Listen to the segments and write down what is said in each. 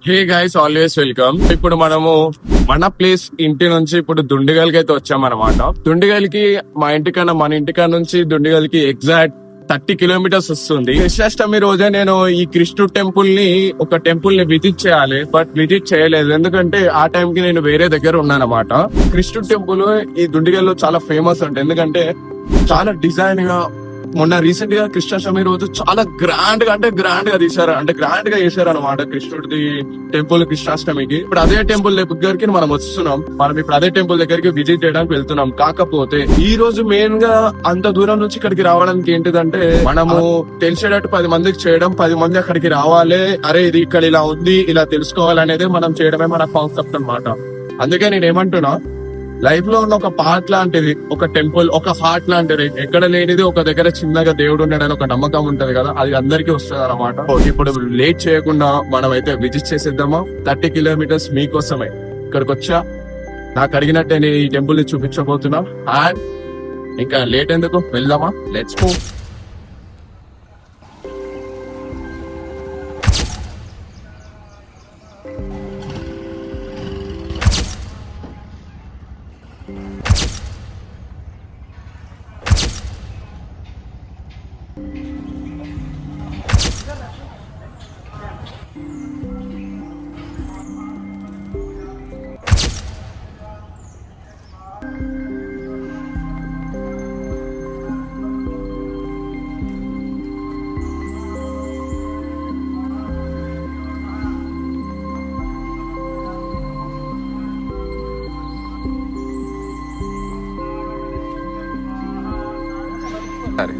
Hey guys, always welcome. ఇప్పుడు మనము మన ప్లేస్ ఇంటి నుంచి ఇప్పుడు దుండిగల్కి అయితే వచ్చామన్నమాట. దుండిగల్కి మన ఇంటికాడ నుంచి దుండిగల్కి ఎగ్జాక్ట్ 30 కిలోమీటర్స్ వస్తుంది. కృష్ణాష్టమి రోజే నేను ఈ కృష్ణుడు టెంపుల్ ని విజిట్ చేయాలి, బట్ విజిట్ చేయలేదు. ఎందుకంటే ఆ టైం కి నేను వేరే దగ్గర ఉన్నానమాట. కృష్ణుడు టెంపుల్ ఈ దుండిగల్లో చాలా ఫేమస్ అంటే, ఎందుకంటే చాలా డిజైన్ గా మొన్న రీసెంట్ గా కృష్ణాష్టమి రోజు చాలా గ్రాండ్ గా చేశారు అనమాట కృష్ణుడిది టెంపుల్ కృష్ణాష్టమికి. ఇప్పుడు అదే టెంపుల్ దగ్గరికి మనం వస్తున్నాం. మనం ఇప్పుడు అదే టెంపుల్ దగ్గరికి విజిట్ చేయడానికి వెళ్తున్నాం. కాకపోతే ఈ రోజు మెయిన్ గా అంత దూరం నుంచి ఇక్కడికి రావడానికి ఏంటిదంటే, మనము తెలిసేటట్టు 10 మందికి చేయడం, 10 మంది అక్కడికి రావాలి, అరే ఇది ఇక్కడ ఇలా ఉంది, ఇలా తెలుసుకోవాలనేది మనం చేయడమే మన కాన్సెప్ట్ అనమాట. అందుకే నేను ఏమంటున్నా, లైఫ్ లో ఉన్న ఒక పార్ట్ లాంటిది, ఒక టెంపుల్, ఒక హార్ట్ లాంటిది, ఎక్కడ లేనిది ఒక దగ్గర చిన్నగా దేవుడు ఉన్నాడని ఒక నమ్మకం ఉంటది కదా, అది అందరికీ వస్తుంది అనమాట. ఇప్పుడు లేట్ చేయకుండా మనం అయితే విజిట్ చేసేద్దామా. 30 కిలోమీటర్స్ మీకోసమే ఇక్కడికి వచ్చా. నాకు అడిగినట్టే నేను ఈ టెంపుల్ ని చూపించబోతున్నా. అండ్ ఇంకా లేట్ ఎందుకు, వెళ్దామా, లెట్స్ గో. సరే,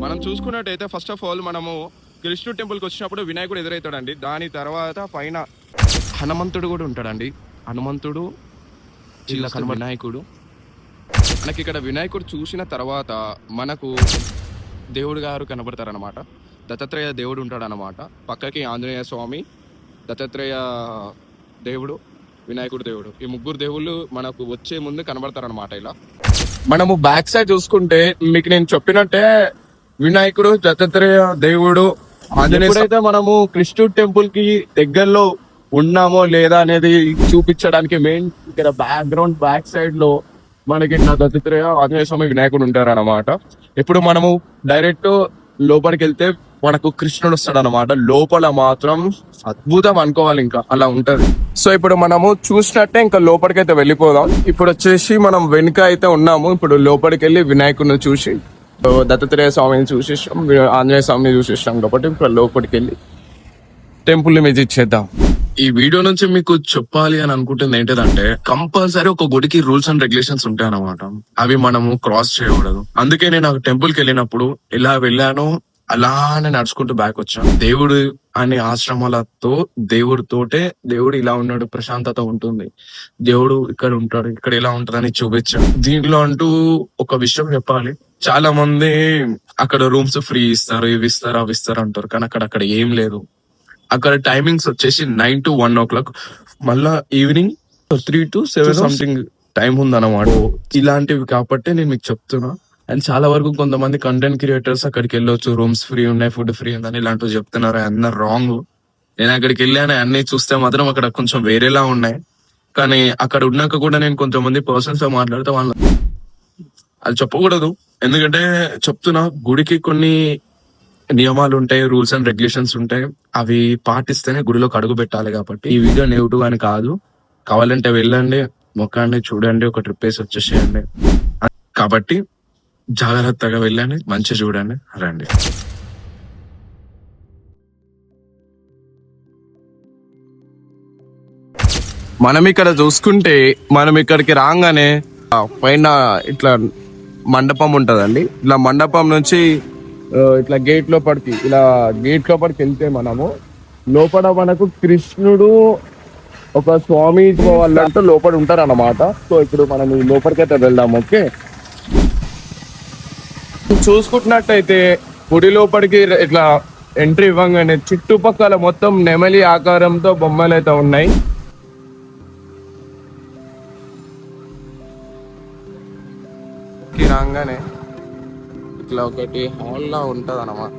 మనం చూసుకున్నట్టయితే ఫస్ట్ ఆఫ్ ఆల్ మనము కృష్ణుడు టెంపుల్కి వచ్చినప్పుడు వినాయకుడు ఎదురవుతాడండి. దాని తర్వాత పైన హనుమంతుడు కూడా ఉంటాడండి. హనుమంతుడు ఇలా వినాయకుడు మనకి ఇక్కడ వినాయకుడు చూసిన తర్వాత మనకు దేవుడు గారు కనబడతారనమాట. దత్తాత్రేయ దేవుడు ఉంటాడు అనమాట. పక్కకి ఆంజనేయ స్వామి, దత్తాత్రేయ దేవుడు, వినాయకుడు దేవుడు, ఈ ముగ్గురు దేవుళ్ళు మనకు వచ్చే ముందు కనబడతారనమాట. ఇలా మనము బ్యాక్ సైడ్ చూసుకుంటే మీకు నేను చెప్పినట్టే వినాయకుడు, దత్తాత్రేయ దేవుడు, ఎప్పుడైతే మనము కృష్ణుడు టెంపుల్ కి దగ్గరలో ఉన్నామో లేదా అనేది చూపించడానికి మెయిన్ ఇక్కడ బ్యాక్గ్రౌండ్ బ్యాక్ సైడ్ లో మనకి దత్తాత్రేయ, ఆంజనేయ స్వామి, వినాయకుడు ఉంటారు అనమాట. ఇప్పుడు మనము డైరెక్ట్ లోపలికి వెళ్తే మనకు కృష్ణుడు వస్తాడు అనమాట. లోపల మాత్రం అద్భుతం అనుకోవాలి, ఇంకా అలా ఉంటది. సో ఇప్పుడు మనము చూసినట్టే ఇంకా లోపలికి అయితే వెళ్ళిపోదాం. ఇప్పుడు వచ్చేసి మనం వెనుక అయితే ఉన్నాము. ఇప్పుడు లోపలికి వెళ్ళి వినాయకుడిని చూసి, దత్తాత్రేయ స్వామిని చూసేసాం, ఆంజనేయ స్వామిని చూసేసాం. కాబట్టి ఇప్పుడు లోపలికి వెళ్ళి టెంపుల్ ని విజిట్ చేద్దాం. ఈ వీడియో నుంచి మీకు చెప్పాలి అని అనుకుంటుంది ఏంటిదంటే, కంపల్సరీ ఒక గుడికి రూల్స్ అండ్ రెగ్యులేషన్స్ ఉంటాయి అన్నమాట. అవి మనము క్రాస్ చేయకూడదు. అందుకే నేను ఆ టెంపుల్ కి వెళ్ళినప్పుడు ఎలా వెళ్ళానో అలానే నడుచుకుంటూ బ్యాక్ వచ్చాను. దేవుడు అనే ఆశ్రమాలతో దేవుడితోటే, దేవుడు ఇలా ఉన్నాడు, ప్రశాంతత ఉంటుంది, దేవుడు ఇక్కడ ఉంటాడు, ఇక్కడ ఇలా ఉంటదని చూపించాను. దీంట్లో అంటూ ఒక విషయం చెప్పాలి. చాలా మంది అక్కడ రూమ్స్ ఫ్రీ ఇస్తారు, ఇవి ఇస్తారు, అవి ఇస్తారు అంటారు. కానీ అక్కడ ఏం లేదు. అక్కడ టైమింగ్స్ వచ్చేసి 9 to 1 o'clock, మళ్ళా ఈవినింగ్ 3 to 7 సంథింగ్ టైం ఉందన్నమాట. ఇలాంటివి కాబట్టి నేను మీకు చెప్తున్నా. అండ్ చాలా వరకు కొంతమంది కంటెంట్ క్రియేటర్స్ అక్కడికి వెళ్ళొచ్చు, రూమ్స్ ఫ్రీ ఉన్నాయి, ఫుడ్ ఫ్రీ ఉందని ఇలాంటివి చెప్తున్నారు. అందరు రాంగ్. నేను అక్కడికి వెళ్ళాను, అన్ని చూస్తే మాత్రం అక్కడ కొంచెం వేరేలా ఉన్నాయి. కానీ అక్కడ ఉన్నాక కూడా నేను కొంతమంది పర్సన్స్ తో మాట్లాడితే వాళ్ళు అది చెప్పకూడదు. ఎందుకంటే చెప్తున్నా, గుడికి కొన్ని నియమాలు ఉంటాయి, రూల్స్ అండ్ రెగ్యులేషన్స్ ఉంటాయి. అవి పాటిస్తేనే గుడిలోకి అడుగు పెట్టాలి. కాబట్టి ఈ వీడియో నెగిటివ్ అని కాదు. కావాలంటే వెళ్ళండి, మొక్కండి, చూడండి, ఒక ట్రిప్ వేసి వచ్చేసేయండి. కాబట్టి జాగ్రత్తగా వెళ్ళండి, మంచిగా చూడండి, రండి. మనం ఇక్కడ చూసుకుంటే మనం ఇక్కడికి రాగానే పైన ఇట్లా మండపం ఉంటదండి. ఇలా మండపం నుంచి ఇట్లా గేట్ లోపలికి వెళ్తే మనము లోపల మనకు కృష్ణుడు ఒక స్వామి వాళ్ళంతా లోపల ఉంటారు అన్నమాట. సో ఇప్పుడు మనం ఈ లోపలికైతే వెళ్దాం. ఓకే, చూసుకుంటున్నట్టయితే గుడి లోపలికి ఇట్లా ఎంట్రీ ఇవ్వగానే చుట్టుపక్కల మొత్తం నెమలి ఆకారంతో బొమ్మలు అయితే ఉన్నాయి. రాగానే ఇట్లా ఒకటి హాల్ లా ఉంటది అన్నమాట.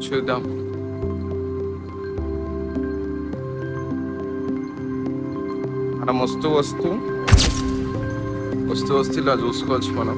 చూద్దాం. మనం వస్తూ ఇలా చూసుకోవచ్చు మనం.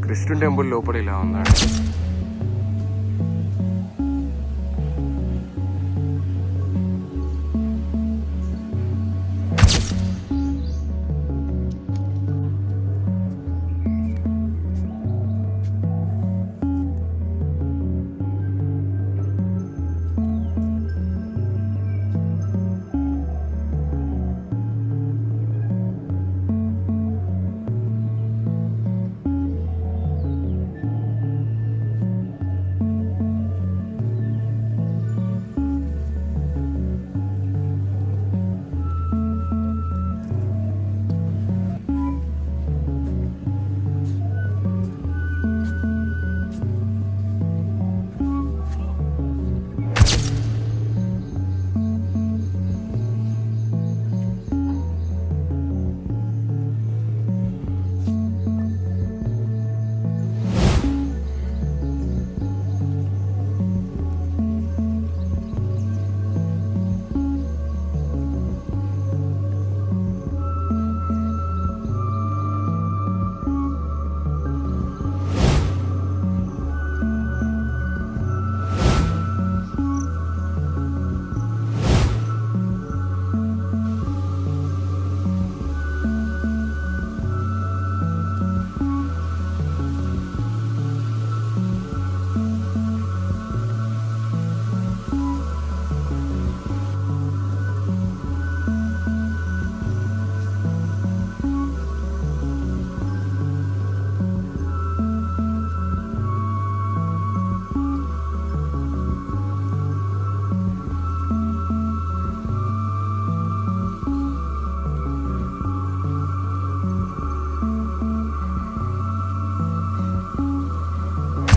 కృష్ణుడి టెంపుల్ లోపల ఇలా ఉందండి.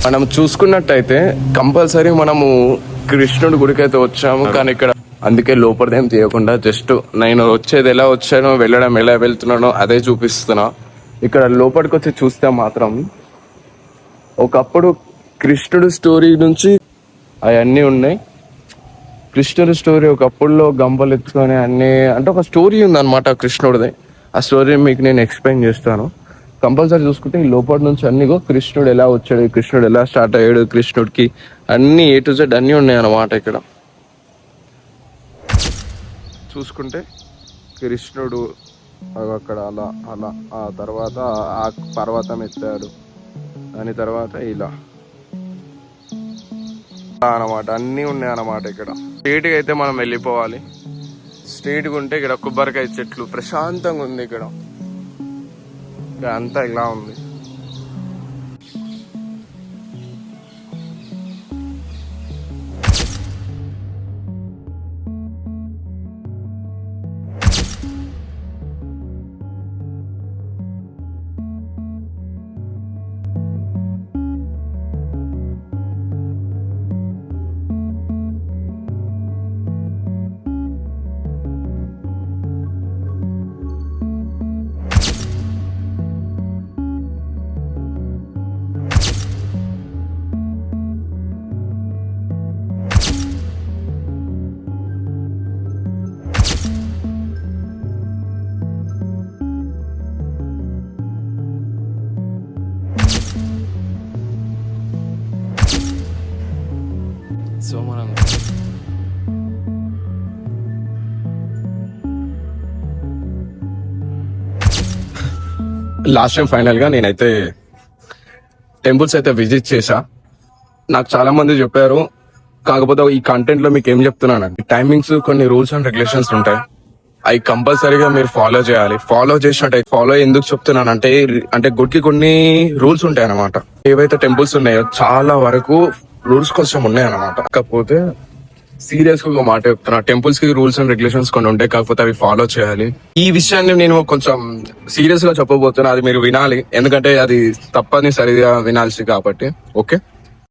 మనం చూసుకున్నట్టయితే కంపల్సరీ మనము కృష్ణుడి గుడికి అయితే వచ్చాము. కానీ ఇక్కడ అందుకే లోపలిదేం తీయకుండా జస్ట్ నేను వచ్చేది ఎలా వచ్చానో వెళ్ళడం ఎలా వెళ్తున్నానో అదే చూపిస్తున్నా. ఇక్కడ లోపలికి వచ్చి చూస్తే మాత్రం ఒకప్పుడు కృష్ణుడి స్టోరీ నుంచి అవన్నీ ఉన్నాయి. కృష్ణుడి స్టోరీ ఒకప్పుడులో గంపలు ఎత్తుకొని అన్ని అంటే ఒక స్టోరీ ఉందన్నమాట కృష్ణుడిది. ఆ స్టోరీ మీకు నేను ఎక్స్ప్లెయిన్ చేస్తాను. కంపల్సరీ చూసుకుంటే ఈ లోపల నుంచి అన్ని కృష్ణుడు ఎలా వచ్చాడు, కృష్ణుడు ఎలా స్టార్ట్ అయ్యాడు, కృష్ణుడికి అన్ని A to Z అన్నీ ఉన్నాయి అన్నమాట. ఇక్కడ చూసుకుంటే కృష్ణుడు అక్కడ అలా అలా ఆ తర్వాత ఆ పర్వతం ఎత్తాడు, దాని తర్వాత ఇలా అన్నమాట అన్నీ ఉన్నాయి అన్నమాట. ఇక్కడ స్ట్రైట్గా అయితే మనం వెళ్ళిపోవాలి. స్ట్రైట్గా ఉంటే ఇక్కడ కొబ్బరికాయ చెట్లు ప్రశాంతంగా ఉంది. ఇక్కడ అంతా ఇలా ఉంది. లాస్ట్ టైం ఫైనల్ గా నేనైతే టెంపుల్స్ అయితే విజిట్ చేశా. నాకు చాలా మంది చెప్పారు, కాకపోతే ఈ కంటెంట్ లో మీకు ఏం చెప్తున్నానండి, టైమింగ్స్ కొన్ని రూల్స్ అండ్ రెగ్యులేషన్స్ ఉంటాయి, అవి కంపల్సరీగా మీరు ఫాలో చేయాలి. ఫాలో చేసినట్టు ఫాలో ఎందుకు చెప్తున్నానంటే అంటే గుడికి కొన్ని రూల్స్ ఉంటాయి అన్నమాట. ఏవైతే టెంపుల్స్ ఉన్నాయో చాలా వరకు రూల్స్ కొంచెం ఉన్నాయి అన్నమాట. కాకపోతే సీరియస్ గా ఒక మాట చెప్తున్నా, టెంపుల్స్ కి రూల్స్ అండ్ రెగ్యులేషన్స్ కొన్ని ఉంటాయి, కాకపోతే అవి ఫాలో చేయాలి. ఈ విషయాన్ని నేను కొంచెం సీరియస్ గా చెప్పబోతున్నా, అది మీరు వినాలి, ఎందుకంటే అది తప్పనిసరిగా వినాల్సి కాబట్టి. ఓకే.